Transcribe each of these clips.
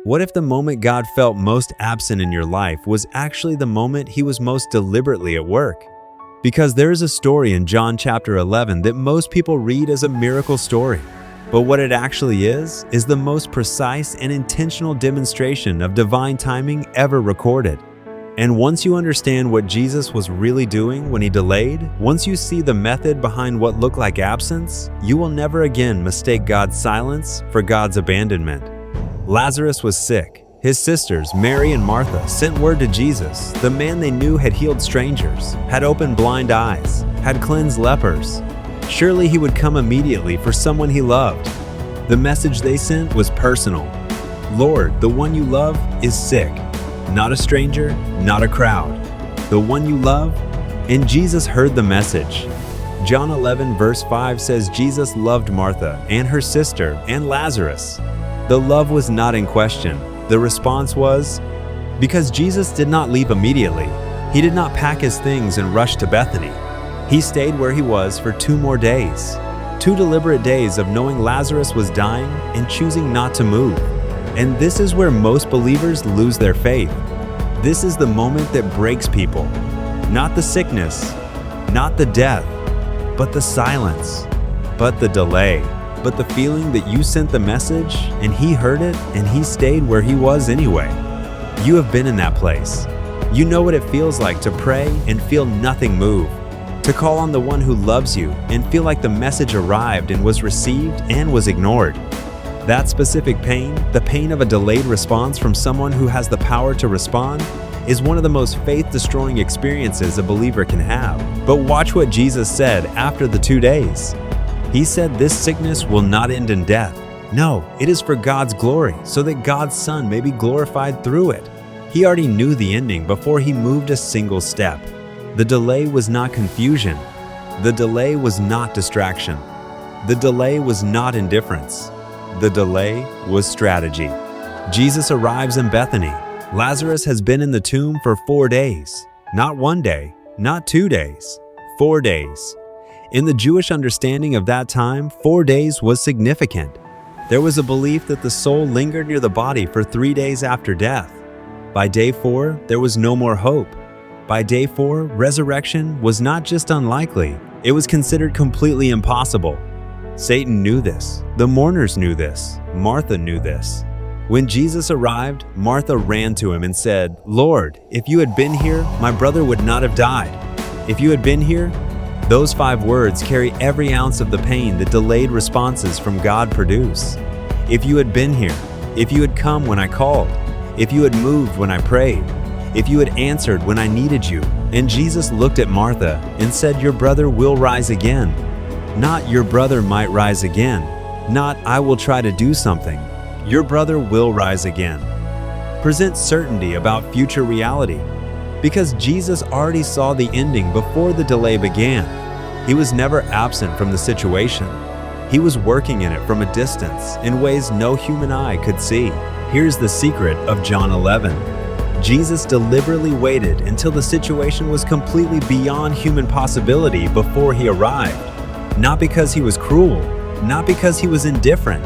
What if the moment God felt most absent in your life was actually the moment He was most deliberately at work? Because there is a story in John chapter 11 that most people read as a miracle story. But what it actually is the most precise and intentional demonstration of divine timing ever recorded. And once you understand what Jesus was really doing when He delayed, once you see the method behind what looked like absence, you will never again mistake God's silence for God's abandonment. Lazarus was sick. His sisters, Mary and Martha, sent word to Jesus, the man they knew had healed strangers, had opened blind eyes, had cleansed lepers. Surely He would come immediately for someone He loved. The message they sent was personal. Lord, the one you love is sick. Not a stranger, not a crowd. The one you love. And Jesus heard the message. John 11 verse 5 says Jesus loved Martha and her sister and Lazarus. The love was not in question. The response was, because Jesus did not leave immediately. He did not pack His things and rush to Bethany. He stayed where He was for 2 more days. 2 deliberate days of knowing Lazarus was dying and choosing not to move. And this is where most believers lose their faith. This is the moment that breaks people. Not the sickness, not the death, but the silence, but the delay, but the feeling that you sent the message and He heard it and He stayed where He was anyway. You have been in that place. You know what it feels like to pray and feel nothing move, to call on the one who loves you and feel like the message arrived and was received and was ignored. That specific pain, the pain of a delayed response from someone who has the power to respond, is one of the most faith-destroying experiences a believer can have. But watch what Jesus said after the 2 days. He said this sickness will not end in death. No, it is for God's glory, so that God's Son may be glorified through it. He already knew the ending before He moved a single step. The delay was not confusion. The delay was not distraction. The delay was not indifference. The delay was strategy. Jesus arrives in Bethany. Lazarus has been in the tomb for 4 days. Not 1 day, not 2 days, 4 days. In the Jewish understanding of that time, 4 days was significant. There was a belief that the soul lingered near the body for 3 days after death. By day 4, there was no more hope. By day 4, resurrection was not just unlikely, it was considered completely impossible. Satan knew this. The mourners knew this. Martha knew this. When Jesus arrived, Martha ran to Him and said, "Lord, if you had been here, my brother would not have died." If you had been here, those 5 words carry every ounce of the pain that delayed responses from God produce. If you had been here, if you had come when I called, if you had moved when I prayed, if you had answered when I needed you. And Jesus looked at Martha and said, "Your brother will rise again." Not "your brother might rise again," not "I will try to do something." Your brother will rise again. Present certainty about future reality. Because Jesus already saw the ending before the delay began. He was never absent from the situation. He was working in it from a distance in ways no human eye could see. Here's the secret of John 11. Jesus deliberately waited until the situation was completely beyond human possibility before He arrived. Not because He was cruel, not because He was indifferent,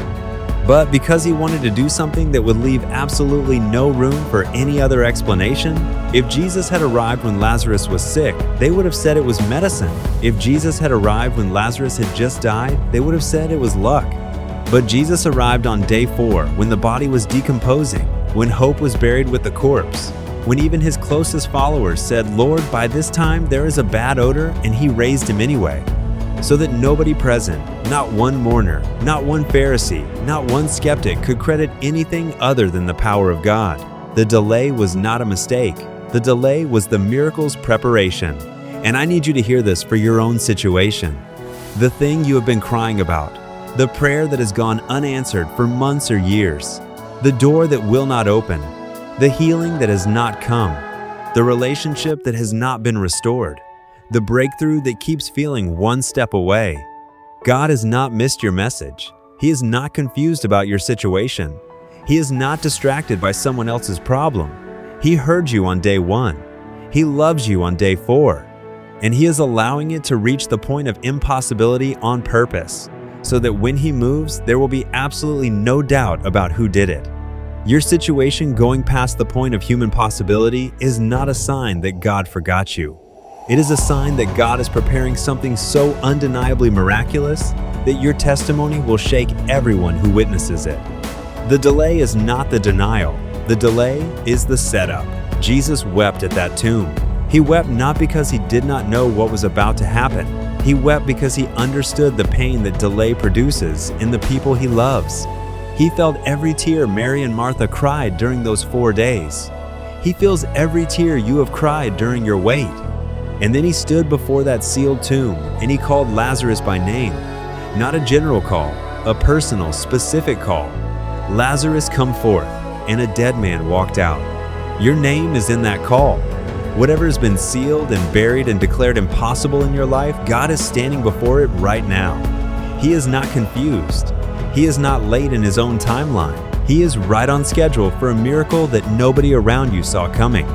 but because He wanted to do something that would leave absolutely no room for any other explanation. If Jesus had arrived when Lazarus was sick, they would have said it was medicine. If Jesus had arrived when Lazarus had just died, they would have said it was luck. But Jesus arrived on day 4, when the body was decomposing, when hope was buried with the corpse, when even His closest followers said, "Lord, by this time there is a bad odor," and He raised Him anyway. So that nobody present, not one mourner, not one Pharisee, not one skeptic could credit anything other than the power of God. The delay was not a mistake. The delay was the miracle's preparation. And I need you to hear this for your own situation. The thing you have been crying about, the prayer that has gone unanswered for months or years, the door that will not open, the healing that has not come, the relationship that has not been restored, the breakthrough that keeps feeling one step away. God has not missed your message. He is not confused about your situation. He is not distracted by someone else's problem. He heard you on day 1. He loves you on day 4. And He is allowing it to reach the point of impossibility on purpose, so that when He moves, there will be absolutely no doubt about who did it. Your situation going past the point of human possibility is not a sign that God forgot you. It is a sign that God is preparing something so undeniably miraculous that your testimony will shake everyone who witnesses it. The delay is not the denial. The delay is the setup. Jesus wept at that tomb. He wept not because he did not know what was about to happen. He wept because he understood the pain that delay produces in the people he loves. He felt every tear Mary and Martha cried during those 4 days. He feels every tear you have cried during your wait. And then he stood before that sealed tomb and he called Lazarus by name. Not a general call, a personal, specific call. Lazarus, come forth, and a dead man walked out. Your name is in that call. Whatever has been sealed and buried and declared impossible in your life, God is standing before it right now. He is not confused. He is not late in his own timeline. He is right on schedule for a miracle that nobody around you saw coming.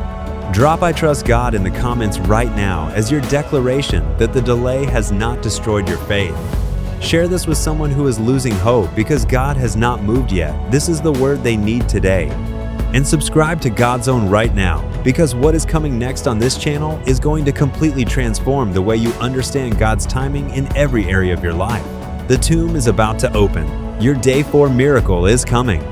Drop "I trust God" in the comments right now as your declaration that the delay has not destroyed your faith. Share this with someone who is losing hope because God has not moved yet. This is the word they need today. And subscribe to God's Own right now, because what is coming next on this channel is going to completely transform the way you understand God's timing in every area of your life. The tomb is about to open. Your day 4 miracle is coming.